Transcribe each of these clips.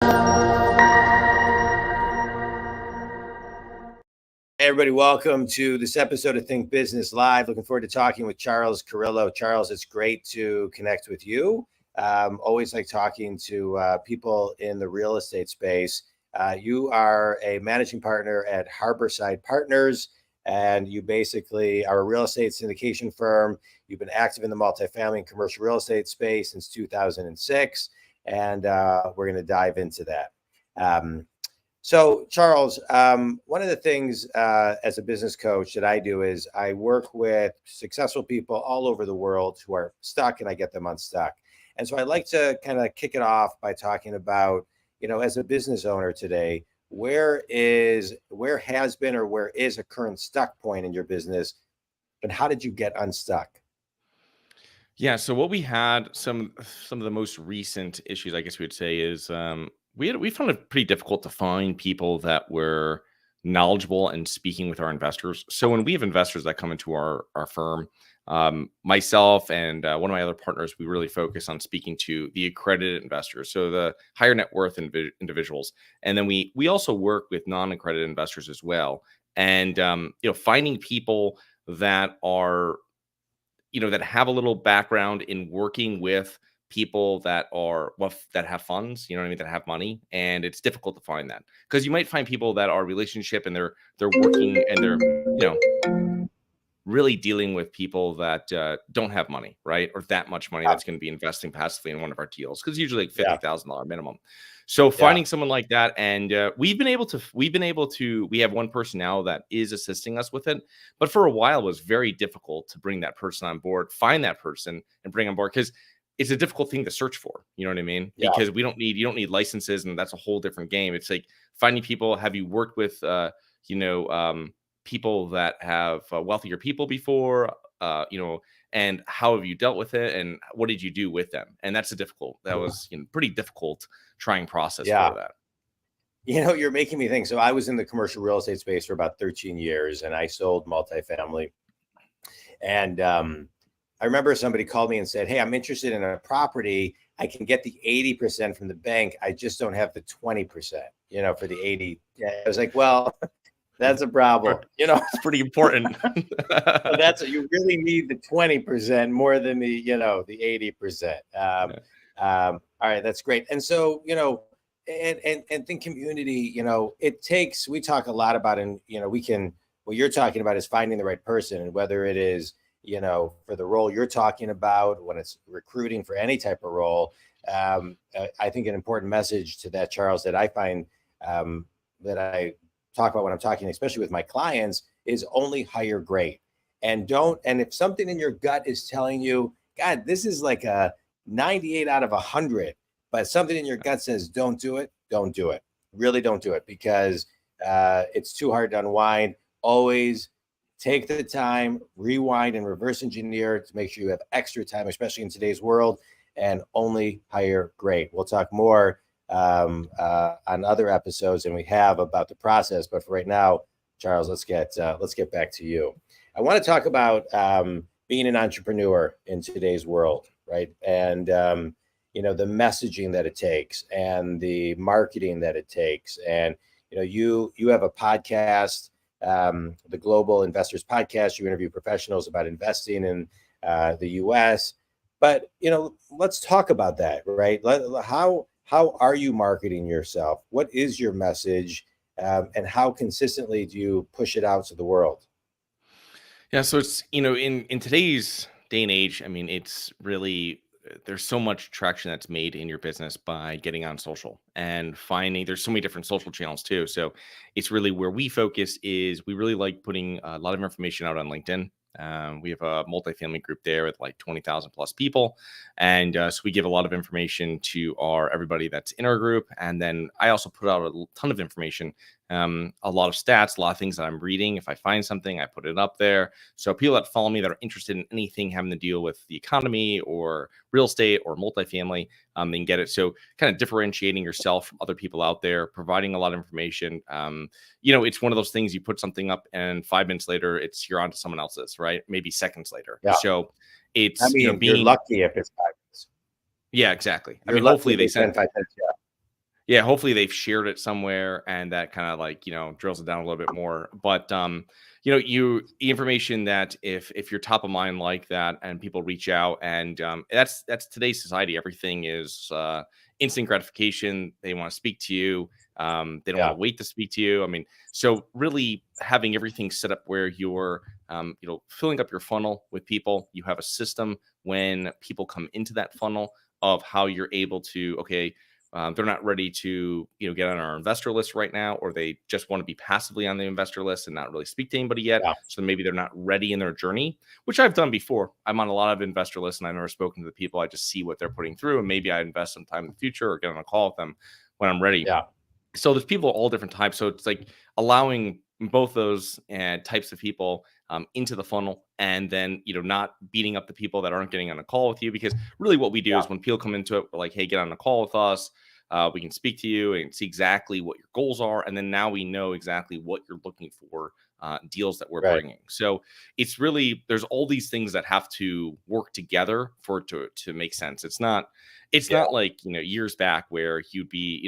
Hey everybody, welcome to this episode of Think Business Live. Looking forward to talking with Charles Carillo. Charles, it's great to connect with you. Always like talking to people in the real estate space. You are a managing partner at Harborside Partners, and you basically are a real estate syndication firm. You've been active in the multifamily and commercial real estate space since 2006, and we're going to dive into that. So, Charles, one of the things as a business coach that I do is I work with successful people all over the world who are stuck, and I get them unstuck. And so I'd like to kind of kick it off by talking about, as a business owner today, where has been or where is a current stuck point in your business, and how did you get unstuck? Yeah, so what we had some of the most recent issues, I guess we would say, is we found it pretty difficult to find people that were knowledgeable and speaking with our investors. So when we have investors that come into our firm, myself and one of my other partners, we really focus on speaking to the accredited investors, so the higher net worth individuals, and then we also work with non-accredited investors as well. And finding people that are that have a little background in working with people that are that have funds, that have money, and it's difficult to find that because you might find people that are relationship and they're working and they're really dealing with people that don't have money, right, or that much money that's going to be investing passively in one of our deals, because usually like $50,000 minimum. So finding someone like that, and we have one person now that is assisting us with it, but for a while it was very difficult to bring that person on board, find that person and bring on board, because it's a difficult thing to search for. You know what I mean? Yeah. Because you don't need licenses, and that's a whole different game. It's like finding people. Have you worked with people that have wealthier people before? And how have you dealt with it, and what did you do with them? And that was pretty difficult trying process for that. You're making me think. So I was in the commercial real estate space for about 13 years, and I sold multifamily. And I remember somebody called me and said, "Hey, I'm interested in a property. I can get the 80% from the bank. I just don't have the 20%, for the 80." I was like, "Well, that's a problem." It's pretty important. So you really need the 20% more than the 80%. All right, that's great. And so, and think community, we talk a lot about, and what you're talking about is finding the right person, and whether it is, for the role you're talking about, when it's recruiting for any type of role. I think an important message to that, Charles, that I find that I talk about when I'm talking, especially with my clients, is only hire great. And if something in your gut is telling you, God, this is like a 98 out of 100, but something in your gut says, don't do it. Really don't do it, because it's too hard to unwind. Always take the time, rewind and reverse engineer to make sure you have extra time, especially in today's world, and only hire great. We'll talk more on other episodes than we have about the process, but for right now, Charles, let's get back to you. I want to talk about being an entrepreneur in today's world, right? And the messaging that it takes, and the marketing that it takes. And you have a podcast, the Global Investors Podcast. You interview professionals about investing in the U.S. But let's talk about that, right? How are you marketing yourself? What is your message, and how consistently do you push it out to the world? Yeah, so it's in today's day and age, I mean, it's really, there's so much traction that's made in your business by getting on social and finding, there's so many different social channels too. So it's really where we focus is we really like putting a lot of information out on LinkedIn. We have a multifamily group there with like 20,000 plus people. And so we give a lot of information to everybody that's in our group. And then I also put out a ton of information, a lot of stats, a lot of things that I'm reading. If I find something, I put it up there. So people that follow me that are interested in anything having to deal with the economy or real estate or multifamily, they can get it. So kind of differentiating yourself from other people out there, providing a lot of information. It's one of those things, you put something up and 5 minutes later, you're on to someone else's, right? Maybe seconds later. Yeah. So it's, you're lucky if it's 5 minutes. Yeah, exactly. Hopefully they send 5 minutes. Yeah. yeah, hopefully they've shared it somewhere and that kind of like, drills it down a little bit more. But the information that if you're top of mind like that and people reach out and that's today's society. Everything is instant gratification. They want to speak to you. They don't want Yeah. to wait to speak to you. I mean, so really having everything set up where you're filling up your funnel with people. You have a system when people come into that funnel of how you're able to, okay, they're not ready to get on our investor list right now, or they just want to be passively on the investor list and not really speak to anybody yet. Yeah. So maybe they're not ready in their journey, which I've done before. I'm on a lot of investor lists and I've never spoken to the people. I just see what they're putting through, and maybe I invest some time in the future or get on a call with them when I'm ready. Yeah. So there's people of all different types. So it's like allowing both those types of people into the funnel, and then not beating up the people that aren't getting on a call with you. Because really, what we do Yeah. is when people come into it, we're like, "Hey, get on a call with us. We can speak to you and see exactly what your goals are, and then now we know exactly what you're looking for, deals that we're Right. bringing." So it's really there's all these things that have to work together for it to make sense. It's Yeah. not like years back where you'd be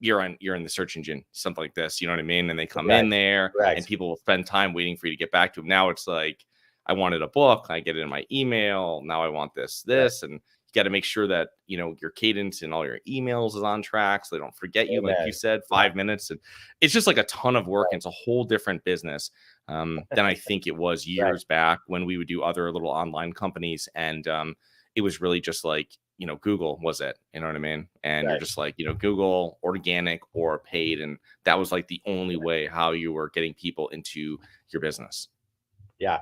you're in the search engine, something like this, you know what I mean? And they come in Correct. there and Correct. people will spend time waiting for you to get back to them. Now it's like, I wanted a book, I get it in my email. Now I want Right. this. And you got to make sure that, your cadence and all your emails is on track so they don't forget you. Like you Amen. said, Yeah. 5 minutes. And it's just like a ton of work. Right. And it's a whole different business than I think it was Right. years back when we would do other little online companies. And it was really just like, Google was it, you know what I mean? And you're Right. just like, Google, organic or paid. And that was like the only way how you were getting people into your business. Yeah.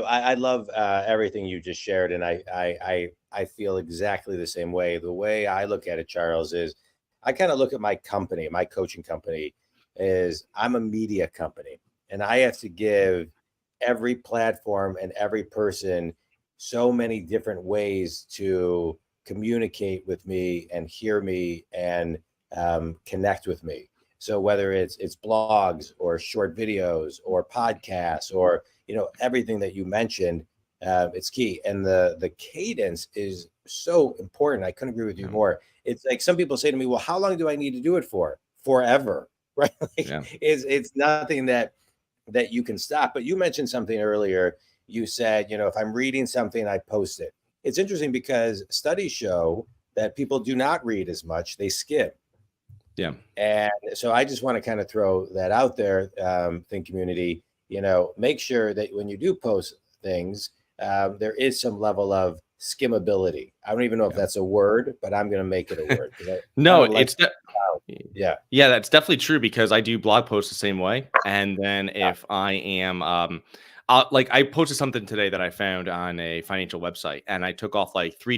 I love everything you just shared, and I feel exactly the same way. The way I look at it, Charles, is I kind of look at my company, my coaching company, is I'm a media company, and I have to give every platform and every person so many different ways to communicate with me and hear me and connect with me. So whether it's blogs or short videos or podcasts or everything that you mentioned, it's key. And the cadence is so important. I couldn't agree with you Yeah. more. It's like some people say to me, well, how long do I need to do it for? Forever. Right. Like Yeah. it's nothing that you can stop. But you mentioned something earlier. You said, if I'm reading something, I post it. It's interesting because studies show that people do not read as much, they skim. Yeah. And so I just want to kind of throw that out there, Think Community, make sure that when you do post things, there is some level of skimmability. I don't even know if Yeah. that's a word, but I'm going to make it a word because I No, kind of like, yeah, yeah, that's definitely true because I do blog posts the same way. And then yeah, if I am, like I posted something today that I found on a financial website, and I took off like three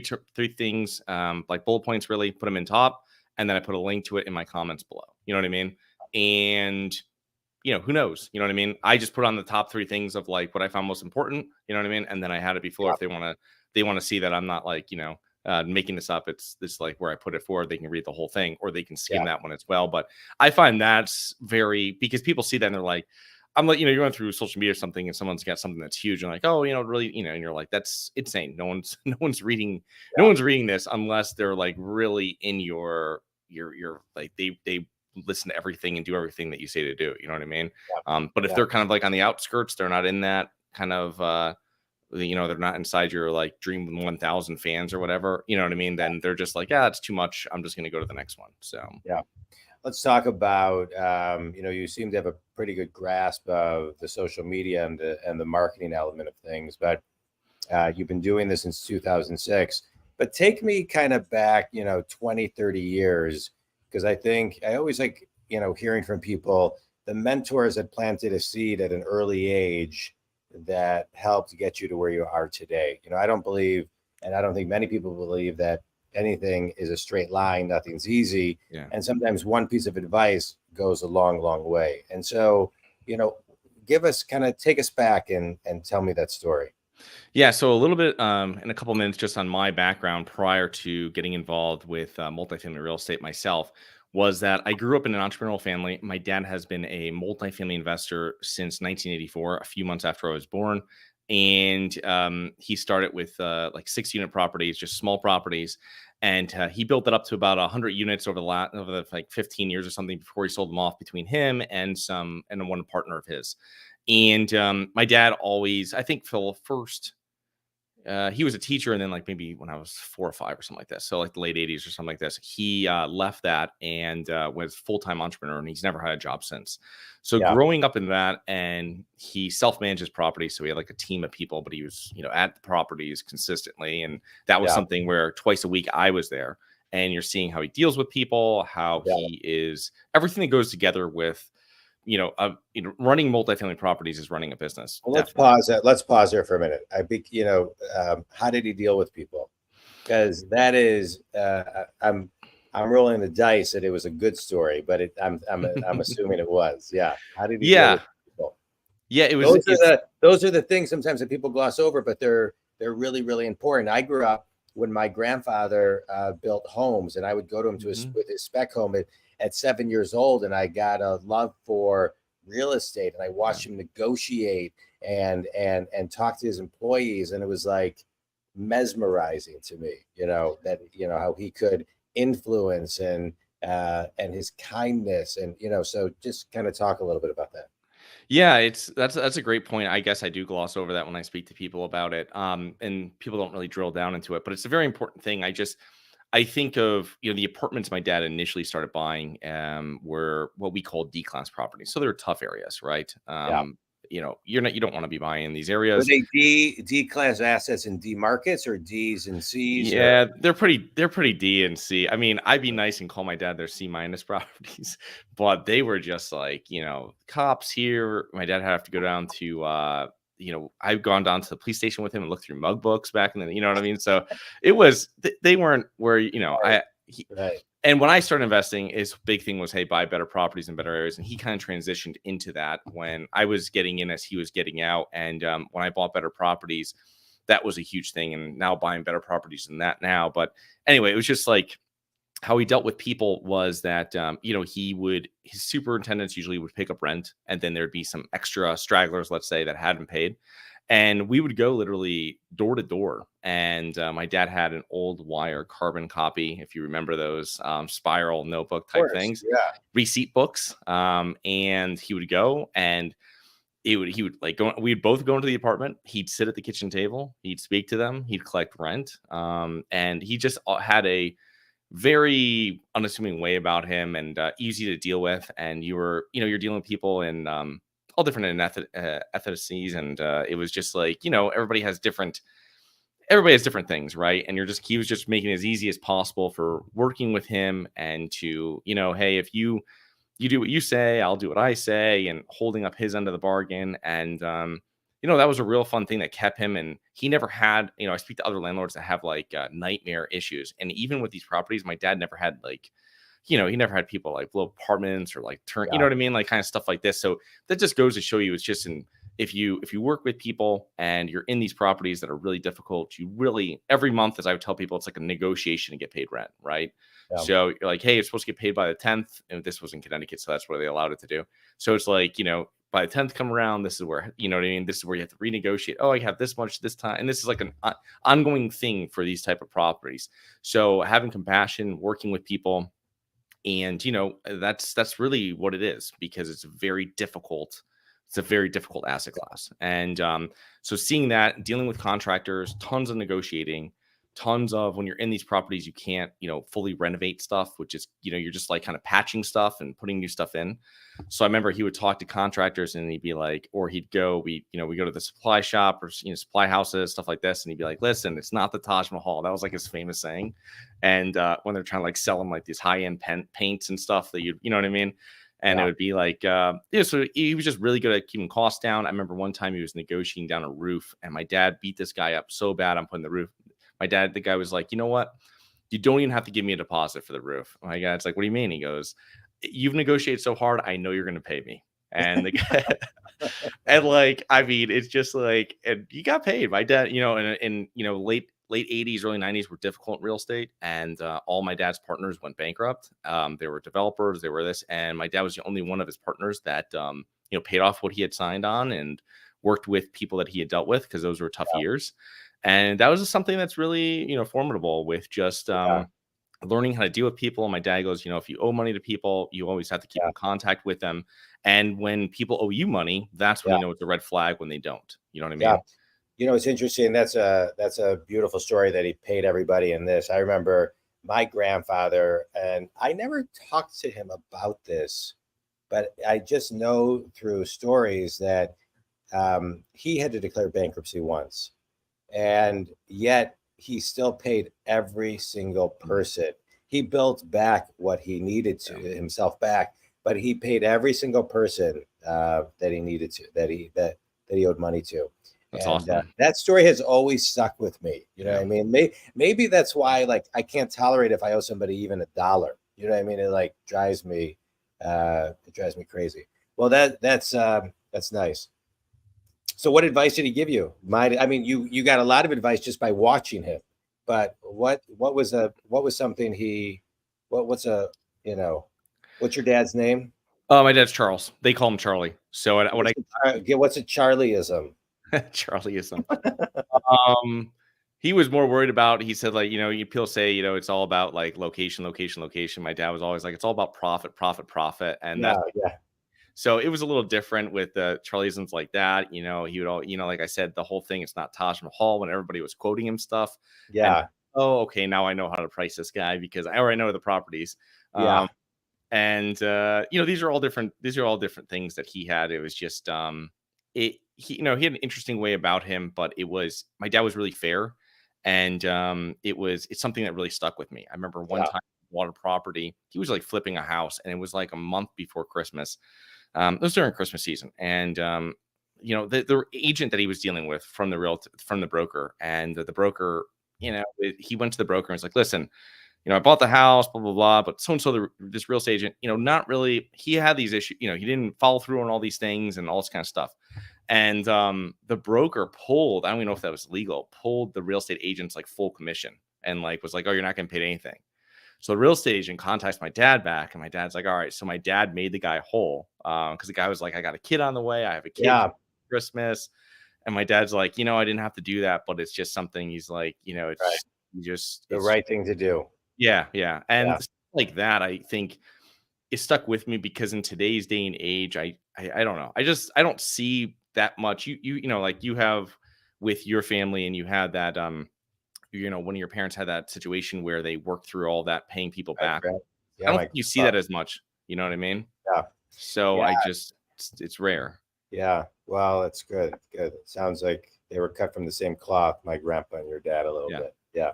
things, like bullet points, really put them in top, and then I put a link to it in my comments below. You know what I mean? And who knows? You know what I mean? I just put on the top three things of like what I found most important. You know what I mean? And then I had it before yeah, if they want to see that I'm not like making this up. It's this like where I put it forward. They can read the whole thing, or they can skim yeah, that one as well. But I find that's very because people see that and they're like, I'm like, you're going through social media or something, and someone's got something that's huge, and like, oh, really, and you're like, that's insane. No one's reading, no yeah, one's reading this unless they're like really in your like they listen to everything and do everything that you say to do. You know what I mean? But if yeah, they're kind of like on the outskirts, they're not in that kind of they're not inside your like dream 1000 fans or whatever, you know what I mean? Then they're just like, yeah, it's too much. I'm just going to go to the next one. So, yeah. Let's talk about, you seem to have a pretty good grasp of the social media and the marketing element of things, but you've been doing this since 2006. But take me kind of back, 20, 30 years, because I think I always like, hearing from people, the mentors that planted a seed at an early age that helped get you to where you are today. I don't believe, and I don't think many people believe that anything is a straight line, nothing's easy. yeah. And sometimes one piece of advice goes a long, long way. And so, give us take us back and tell me that story. Yeah, so a little bit in a couple minutes just on my background prior to getting involved with multifamily real estate myself was that I grew up in an entrepreneurial family. My dad has been a multifamily investor since 1984, a few months after I was born. And he started with like 6 unit properties, just small properties. And he built it up to about 100 units over the like 15 years or something before he sold them off between him and one partner of his. And my dad always, I think for the first, he was a teacher, and then like maybe when I was 4 or 5 or something like this, so like the late 80s or something like this, he left that and was full-time entrepreneur, and he's never had a job since. So Yeah. growing up in that, and he self-manages property, so he had like a team of people, but he was at the properties consistently, and that was Yeah. something where twice a week I was there, and you're seeing how he deals with people, how Yeah. he is, everything that goes together with running multifamily properties is running a business. Well, let's pause that. Let's pause there for a minute. How did he deal with people? Because that is, I'm rolling the dice that it was a good story, but I'm assuming it was. Yeah. How did he deal with people? Yeah, it was. Those are the things sometimes that people gloss over, but they're really, really important. I grew up when my grandfather built homes, and I would go to him to his spec home at 7 years old, and I got a love for real estate, and I watched him negotiate and talk to his employees, and it was like mesmerizing to me, how he could influence and his kindness, and so just kind of talk a little bit about that. Yeah, that's a great point. I guess I do gloss over that when I speak to people about it. And people don't really drill down into it, but it's a very important thing. I think of, the apartments my dad initially started buying were what we call D-class properties. So they're tough areas, right? You don't want to be buying in these Were areas. they D class assets in D markets or D's and C's? Yeah, they're pretty D and C. I mean, I'd be nice and call my dad their C- properties, but they were just like, cops here. My dad had to go down to I've gone down to the police station with him and looked through mug books back in the, you know what I mean? So it was, they weren't where, Right. And when I started investing, his big thing was, hey, buy better properties in better areas. And he kind of transitioned into that when I was getting in as he was getting out. And when I bought better properties, that was a huge thing. And now buying better properties than that now. But anyway, it was just like how he dealt with people was that, his superintendents usually would pick up rent, and then there'd be some extra stragglers, let's say, that hadn't paid. And we would go literally door to door. And my dad had an old wire carbon copy, if you remember those spiral notebook type things, receipt books. And he would go, and he would like go. We'd both go into the apartment. He'd sit at the kitchen table. He'd speak to them. He'd collect rent. And he just had a very unassuming way about him, and easy to deal with. And you're dealing with people in all different ethnicities, and it was just like, everybody has different things, right? And he was just making it as easy as possible for working with him, and to, hey, if you do what you say, I'll do what I say, and holding up his end of the bargain. And that was a real fun thing that kept him. And he never had, I speak to other landlords that have like nightmare issues, and even with these properties, my dad never had like, he never had people like blow apartments or like turn, you know what I mean? Like kind of stuff like this. So that just goes to show you, it's just if you work with people and you're in these properties that are really difficult, you really, every month, as I would tell people, it's like a negotiation to get paid rent, right? Yeah. So you're like, hey, you're supposed to get paid by the 10th. And this was in Connecticut, so that's where they allowed it to do. So it's like, by the 10th come around, this is where, you know what I mean? This is where you have to renegotiate. Oh, I have this much this time. And this is like an ongoing thing for these type of properties. So having compassion, working with people, and that's really what it is, because it's a very difficult asset class. And so seeing that, dealing with contractors, tons of negotiating, tons of, when you're in these properties, you can't fully renovate stuff, which is you're just like kind of patching stuff and putting new stuff in. So I remember he would talk to contractors, and he'd be like, or he'd go, we go to the supply shop, or supply houses, stuff like this, and he'd be like, listen, it's not the Taj Mahal. That was like his famous saying. And when they're trying to like sell him like these high-end paints and stuff that you know what I mean. And it would be like, so he was just really good at keeping costs down. I remember one time he was negotiating down a roof, and my dad beat this guy up so bad on putting the roof. The guy was like, you know what? You don't even have to give me a deposit for the roof. My dad's like, what do you mean? He goes, you've negotiated so hard, I know you're going to pay me. And the guy, and like, I mean, it's just like, and you got paid. My dad, in late 80s, early 90s were difficult in real estate, and all my dad's partners went bankrupt. They were developers, they were this, and my dad was the only one of his partners that paid off what he had signed on and worked with people that he had dealt with, because those were tough years. And that was something that's really, formidable with just Yeah. learning how to deal with people. My dad goes, if you owe money to people, you always have to keep Yeah. in contact with them. And when people owe you money, that's when Yeah. you know it's a red flag when they don't. You know what I Yeah. mean? It's interesting. That's a beautiful story that he paid everybody in this. I remember my grandfather, and I never talked to him about this, but I just know through stories that he had to declare bankruptcy once, and yet he still paid every single person. He built back what he needed to Yeah. himself back, but he paid every single person that he needed to, that he owed money to. That's And awesome. that story has always stuck with me. You know what Yeah. I mean? Maybe that's why, like, I can't tolerate if I owe somebody even $1. You know what I mean? It like it drives me crazy. Well, that's nice. So what advice did he give you? I mean, you got a lot of advice just by watching him, but what was something what's a you know what's your dad's name? My dad's Charles. They call him Charlie. So What's a Charlieism? Charlieism. Um, he was more worried about. He said, like, people say, it's all about like location, location, location. My dad was always like, it's all about profit, profit, profit, and Yeah, that's yeah, so it was a little different with the Charlieisms like that. He would all, like I said, the whole thing. It's not Taj Mahal when everybody was quoting him stuff, and yeah, oh, okay, now I know how to price this guy because I already know the properties. yeah, And these are all different things that he had. It was just he had an interesting way about him, but my dad was really fair, and it's something that really stuck with me. I remember one yeah, time he bought a property. He was like flipping a house, and it was like a month before Christmas. It was during Christmas season, and the agent that he was dealing with from the broker, and the broker, he went to the broker and was like, listen, I bought the house, blah, blah, blah. But so and so, this real estate agent, not really, he had these issues, he didn't follow through on all these things and all this kind of stuff. And the broker pulled, I don't even know if that was legal, pulled the real estate agent's like full commission and like was like, oh, you're not going to pay anything. So the real estate agent contacts my dad back, and my dad's like, all right. So my dad made the guy whole because the guy was like, I got a kid on the way. I have a kid for yeah. Christmas. And my dad's like, I didn't have to do that, but it's just something. He's like, Right. The it's right thing to do. yeah, yeah. And Yeah, stuff like that, I think it stuck with me because in today's day and age, I don't know. I don't see that much. Like you have with your family, and you had that one of your parents had that situation where they worked through all that paying people right, back. right. I Yeah, don't my think you see grandpa. that as much. You know what I mean? Yeah, So yeah, it's rare. yeah. Well, it's good. Good. It sounds like they were cut from the same cloth, my grandpa and your dad, a little Yeah. bit. Yeah.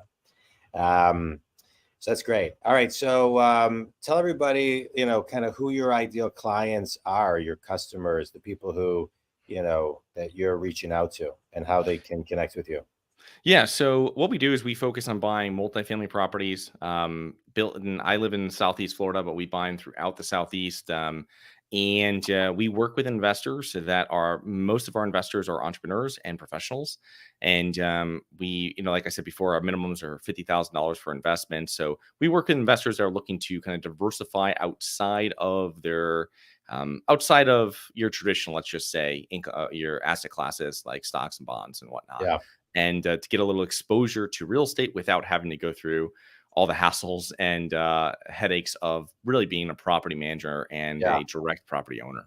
Um, So that's great. All right. So tell everybody, kind of who your ideal clients are, your customers, the people who, that you're reaching out to, and how they can connect with you. Yeah. So what we do is we focus on buying multifamily properties. I live in Southeast Florida, but we buy them throughout the Southeast. And we work with investors most of our investors are entrepreneurs and professionals. And we, like I said before, our minimums are $50,000 for investment. So we work with investors that are looking to kind of diversify outside of your traditional, let's just say, your asset classes like stocks and bonds and whatnot, Yeah. and to get a little exposure to real estate without having to go through all the hassles and headaches of really being a property manager and Yeah. a direct property owner.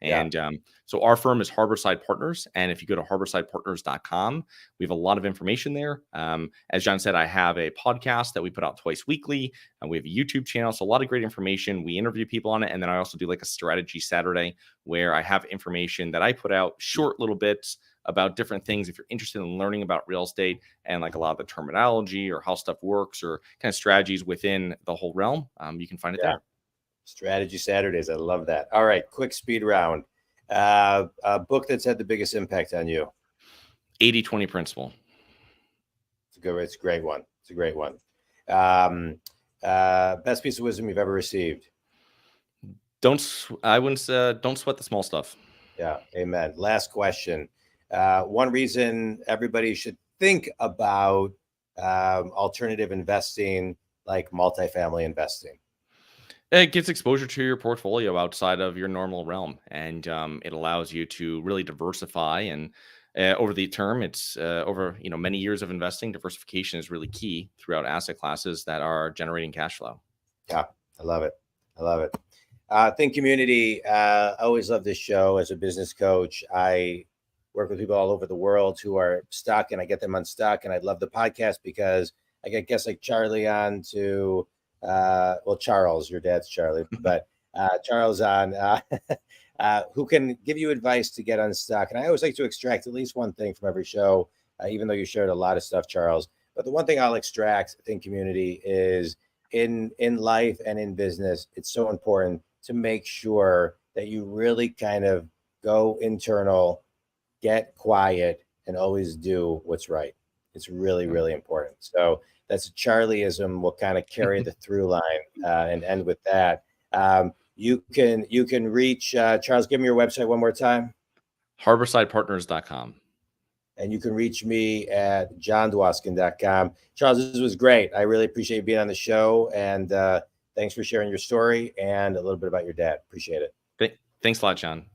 Yeah. And so our firm is Harborside Partners. And if you go to harborsidepartners.com, we have a lot of information there. As John said, I have a podcast that we put out twice weekly. And we have a YouTube channel. So a lot of great information. We interview people on it. And then I also do like a strategy Saturday where I have information that I put out, short little bits about different things if you're interested in learning about real estate and like a lot of the terminology or how stuff works or kind of strategies within the whole realm. You can find it Yeah. there. Strategy Saturdays. I love that. All right. Quick speed round. A book that's had the biggest impact on you. 80-20 principle. It's a great one. It's a great one. Best piece of wisdom you've ever received. Don't sweat the small stuff. Yeah. Amen. Last question. One reason everybody should think about alternative investing, like multifamily investing. It gets exposure to your portfolio outside of your normal realm, and it allows you to really diversify. And over the term, it's over many years of investing. Diversification is really key throughout asset classes that are generating cash flow. Yeah, I love it. I love it. Think Community. I always love this show. As a business coach, I work with people all over the world who are stuck, and I get them unstuck. And I love the podcast because I get guests like Charlie on to, Charles, your dad's Charlie, but Charles on, who can give you advice to get unstuck. And I always like to extract at least one thing from every show, even though you shared a lot of stuff, Charles. But the one thing I'll extract, Think Community, is in life and in business, it's so important to make sure that you really kind of go internal, get quiet, and always do what's right. It's really, really important. So that's a Charlieism. We'll kind of carry the through line and end with that. You can reach Charles. Give me your website one more time. Harborsidepartners.com. And you can reach me at jondwoskin.com. Charles, this was great. I really appreciate you being on the show. And thanks for sharing your story and a little bit about your dad. Appreciate it. Thanks a lot, Jon.